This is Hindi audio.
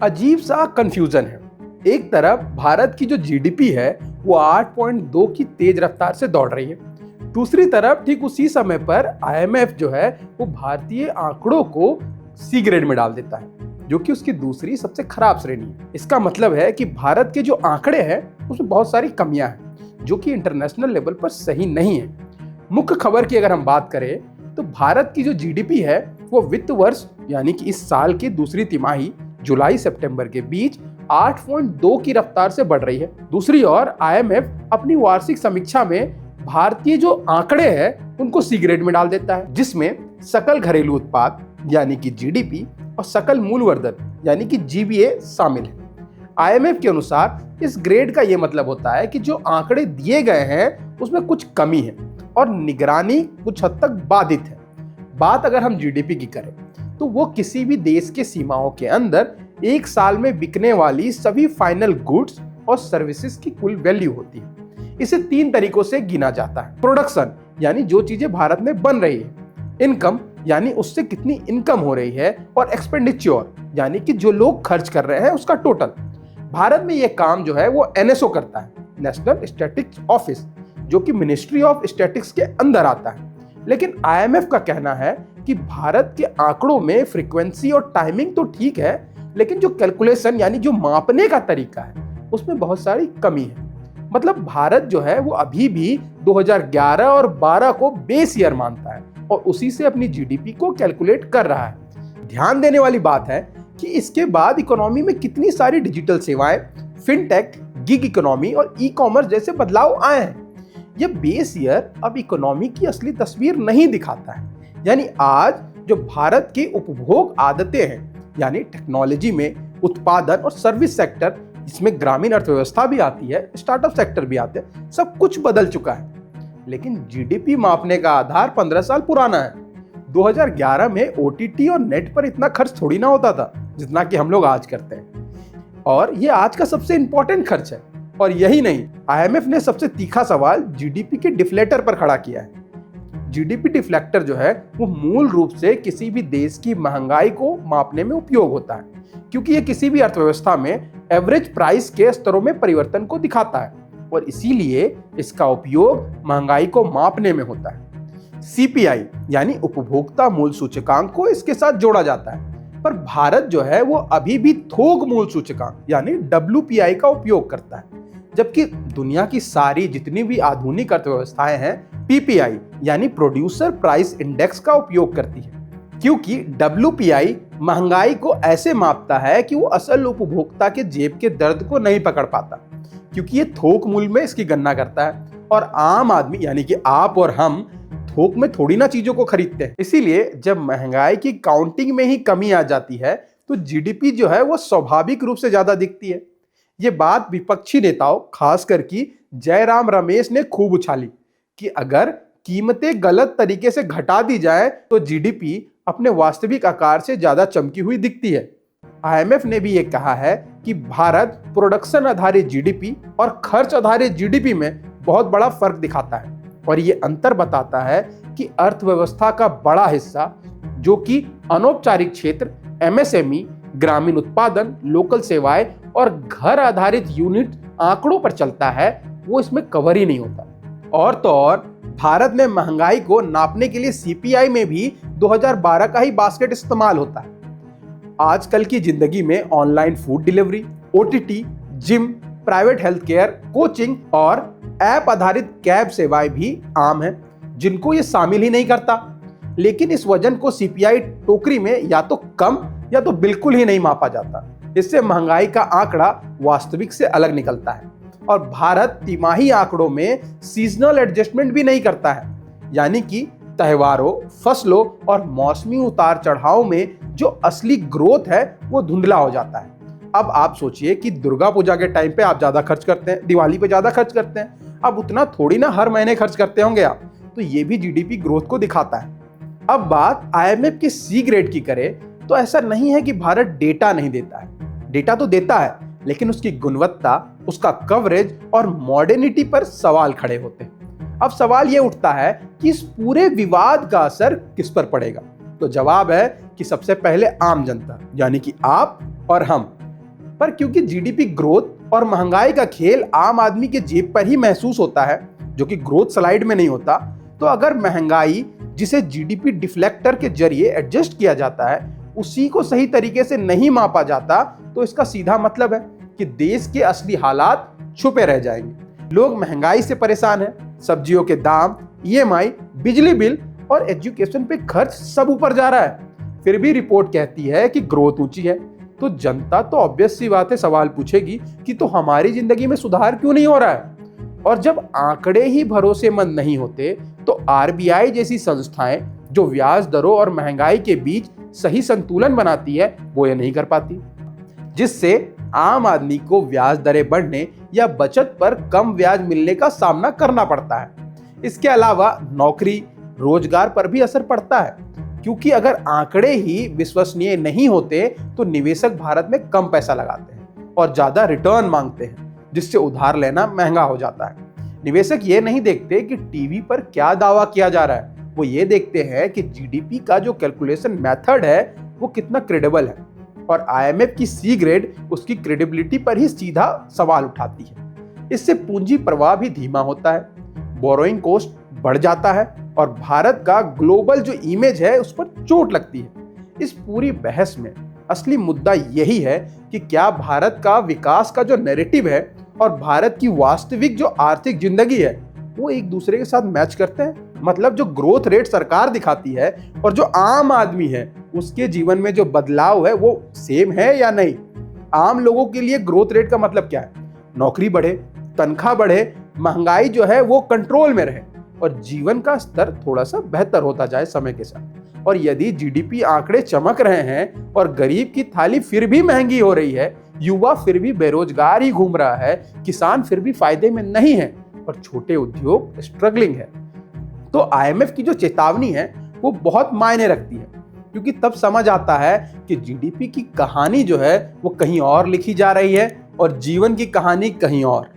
अजीब सा कंफ्यूजन है। एक तरफ भारत की जो जीडीपी है वो 8.2 की तेज रफ्तार से दौड़ रही है, दूसरी तरफ ठीक उसी समय पर आईएमएफ जो है वो भारतीय आंकड़ों को सी ग्रेड में डाल देता है, जो कि उसकी दूसरी सबसे खराब श्रेणी है। इसका मतलब है कि भारत के जो आंकड़े हैं उसमें बहुत सारी कमियां हैं जो कि इंटरनेशनल लेवल पर सही नहीं है। मुख्य खबर की अगर हम बात करें तो भारत की जो जीडीपी है वो वित्त वर्ष यानी कि इस साल की दूसरी तिमाही जुलाई सितंबर के बीच 8.2 की रफ्तार से बढ़ रही है। दूसरी ओर आईएमएफ अपनी वार्षिक समीक्षा में भारतीय जो आंकड़े हैं उनको सी ग्रेड में डाल देता है, जिसमें सकल घरेलू उत्पाद यानी कि जीडीपी और सकल मूल्य वर्धन यानी कि जीबीए शामिल है। आईएमएफ के अनुसार इस ग्रेड का यह मतलब होता है कि जो आंकड़े दिए गए हैं उसमें कुछ कमी है और निगरानी कुछ हद तक बाधित है। बात अगर हम जीडीपी की करें तो वो किसी भी देश के सीमाओं के अंदर एक साल में बिकने वाली सभी फाइनल गुड्स और सर्विसेज की कुल वैल्यू होती है। इसे 3 तरीकों से गिना जाता है। प्रोडक्शन यानी जो चीजें भारत में बन रही है, इनकम यानी उससे कितनी इनकम हो रही है, और एक्सपेंडिचर यानी कि जो लोग खर्च कर रहे हैं उसका टोटल। भारत में यह काम जो है वो एनएसओ करता है, नेशनल स्टैटिस्टिक्स ऑफिस, जो कि मिनिस्ट्री ऑफ स्टैटिस्टिक्स के अंदर आता है। लेकिन आईएमएफ का कहना है कि भारत के आंकड़ों में फ्रीक्वेंसी और टाइमिंग तो ठीक है, लेकिन जो कैलकुलेशन यानी जो मापने का तरीका है उसमें बहुत सारी कमी है। मतलब भारत जो है वो अभी भी 2011 और 12 को बेस ईयर मानता है और उसी से अपनी जीडीपी को कैलकुलेट कर रहा है। ध्यान देने वाली बात है कि इसके बाद इकोनॉमी में कितनी सारी डिजिटल सेवाएं, फिनटेक, गिग इकोनॉमी और ई कॉमर्स जैसे बदलाव आए हैं। यह बेस ईयर अब इकोनॉमी की असली तस्वीर नहीं दिखाता है। यानी आज जो भारत की उपभोग आदतें हैं यानी टेक्नोलॉजी में, उत्पादन और सर्विस सेक्टर, इसमें ग्रामीण अर्थव्यवस्था भी आती है, स्टार्टअप सेक्टर भी आते हैं, सब कुछ बदल चुका है। लेकिन जीडीपी मापने का आधार 15 साल पुराना है। 2011 में ओटीटी और नेट पर इतना खर्च थोड़ी ना होता था जितना कि हम लोग आज करते हैं, और ये आज का सबसे इंपॉर्टेंट खर्च है। और यही नहीं, आईएमएफ ने सबसे तीखा सवाल जीडीपी के डिफ्लेटर पर खड़ा किया है। जीडीपी डिफ्लेक्टर जो है वो मूल रूप से किसी भी देश की महंगाई को मापने में उपयोग होता है, क्योंकि ये किसी भी अर्थव्यवस्था में एवरेज प्राइस के स्तरों में परिवर्तन को दिखाता है और इसीलिए इसका उपयोग महंगाई को मापने में होता है। सीपीआई यानी उपभोक्ता मूल्य सूचकांक को इसके साथ जोड़ा जाता है, पर भारत जो है वो अभी भी थोक मूल्य सूचकांक यानी डब्ल्यूपीआई का उपयोग करता है, जबकि दुनिया की सारी जितनी भी आधुनिक अर्थव्यवस्थाएं हैं पीपीआई यानी प्रोड्यूसर प्राइस इंडेक्स का उपयोग करती है, क्योंकि डब्ल्यूपीआई महंगाई को ऐसे मापता है कि वो असल उपभोक्ता के जेब के दर्द को नहीं पकड़ पाता, क्योंकि ये थोक मूल्य में इसकी गणना करता है और आम आदमी यानी कि आप और हम थोक में थोड़ी ना चीजों को खरीदते हैं। इसीलिए जब महंगाई की काउंटिंग में ही कमी आ जाती है तो जीडीपी जो है वो स्वाभाविक रूप से ज्यादा दिखती है। ये बात विपक्षी नेताओं खासकर की जयराम रमेश ने खूब उछाली कि अगर कीमतें गलत तरीके से घटा दी जाए तो जीडीपी अपने वास्तविक आकार से ज्यादा चमकी हुई दिखती है। आईएमएफ ने भी ये कहा है कि भारत प्रोडक्शन आधारित जीडीपी और खर्च आधारित जीडीपी में बहुत बड़ा फर्क दिखाता है और ये अंतर बताता है कि अर्थव्यवस्था का बड़ा हिस्सा जो कि अनौपचारिक क्षेत्र, एमएसएमई, ग्रामीण उत्पादन, लोकल सेवाएं और घर आधारित यूनिट आंकड़ों पर चलता है, वो इसमें कवर ही नहीं होता। और तो और भारत में महंगाई को नापने के लिए सीपीआई में भी 2012 का ही बास्केट इस्तेमाल होता है। आजकल की जिंदगी में online food delivery, OTT, gym, private health care, coaching और ऐप आधारित कैब सेवाएं भी आम हैं, जिनको ये शामिल ही नहीं करता। लेकिन इस वजन को सीपीआई टोकरी में या तो कम या तो बिल्कुल ही नहीं मापा जाता। इससे महंगाई का आंकड़ा वास्तविक से अलग निकलता है और भारत तिमाही आंकड़ों में सीजनल एडजस्टमेंट भी नहीं करता है, यानी कि त्योहारों, फसलों और मौसमी उतार चढ़ाव में जो असली ग्रोथ है वो धुंधला हो जाता है। अब आप सोचिए कि दुर्गा पूजा के टाइम पे आप ज्यादा खर्च करते हैं, दिवाली पे ज्यादा खर्च करते हैं, अब उतना थोड़ी ना हर महीने खर्च करते होंगे आप, तो ये भी जीडीपी ग्रोथ को दिखाता है। अब बात आईएमएफ के सी ग्रेड की करें तो ऐसा नहीं है कि भारत डेटा नहीं देता है, डेटा तो देता है, लेकिन उसकी गुणवत्ता, उसका कवरेज और मॉडर्निटी पर सवाल खड़े होते हैं। अब सवाल यह उठता है कि इस पूरे विवाद का असर किस पर पड़ेगा? तो जवाब है कि सबसे पहले आम जनता यानी कि आप और हम, पर क्योंकि जीडीपी ग्रोथ और महंगाई का खेल आम आदमी के जेब पर ही महसूस होता है, जो कि ग्रोथ स्लाइड में नहीं होता, तो अगर महंगाई जिसे जीडीपी डिफ्लेक्टर के जरिए एडजस्ट किया जाता है उसी को सही तरीके से नहीं मापा जाता, तो इसका सीधा मतलब है कि देश के असली हालात छुपे रह जाएंगे। लोग महंगाई से परेशान हैं, सब्जियों के दाम, ईएमआई, बिजली बिल और एजुकेशन पे खर्च सब ऊपर जा रहा है। फिर भी रिपोर्ट कहती है कि ग्रोथ ऊंची है, तो जनता तो ऑब्वियस सी बात है सवाल पूछेगी कि तो हमारी जिंदगी में सुधार क्यों नहीं हो रहा है। और जब आंकड़े ही भरोसेमंद नहीं होते तो आरबीआई जैसी संस्थाएं जो ब्याज दरों और महंगाई के बीच सही संतुलन बनाती है वो ये नहीं कर पाती, जिससे आम आदमी को ब्याज दरें बढ़ने या बचत पर कम ब्याज मिलने का सामना करना पड़ता है। इसके अलावा नौकरी, रोजगार पर भी असर पड़ता है, क्योंकि अगर आंकड़े ही विश्वसनीय नहीं होते तो निवेशक भारत में कम पैसा लगाते हैं और ज्यादा रिटर्न मांगते हैं, जिससे उधार लेना महंगा हो जाता है। निवेशक ये नहीं देखते कि टीवी पर क्या दावा किया जा रहा है, वो ये देखते हैं कि जीडीपी का जो कैलकुलेशन मेथड है वो कितना क्रेडिबल है, और आईएमएफ की सी ग्रेड उसकी क्रेडिबिलिटी पर ही सीधा सवाल उठाती है। इससे पूंजी प्रवाह भी धीमा होता है, बोरोइंग कॉस्ट बढ़ जाता है और भारत का ग्लोबल जो इमेज है उस पर चोट लगती है। इस पूरी बहस में असली मुद्दा यही है कि क्या भारत का विकास का जो नैरेटिव है और भारत की वास्तविक जो आर्थिक जिंदगी है वो एक दूसरे के साथ मैच करते हैं। मतलब जो ग्रोथ रेट सरकार दिखाती है और जो आम आदमी है उसके जीवन में जो बदलाव है वो सेम है या नहीं। आम लोगों के लिए ग्रोथ रेट का मतलब क्या है? नौकरी बढ़े, तनख्वाह बढ़े, महंगाई जो है वो कंट्रोल में रहे और जीवन का स्तर थोड़ा सा बेहतर होता जाए समय के साथ। और यदि जीडीपी आंकड़े चमक रहे हैं और गरीब की थाली फिर भी महंगी हो रही है, युवा फिर भी बेरोजगार ही घूम रहा है, किसान फिर भी फायदे में नहीं है और छोटे उद्योग स्ट्रगलिंग है, तो आईएमएफ की जो चेतावनी है वो बहुत मायने रखती है, क्योंकि तब समझ आता है कि जीडीपी की कहानी जो है वो कहीं और लिखी जा रही है और जीवन की कहानी कहीं और।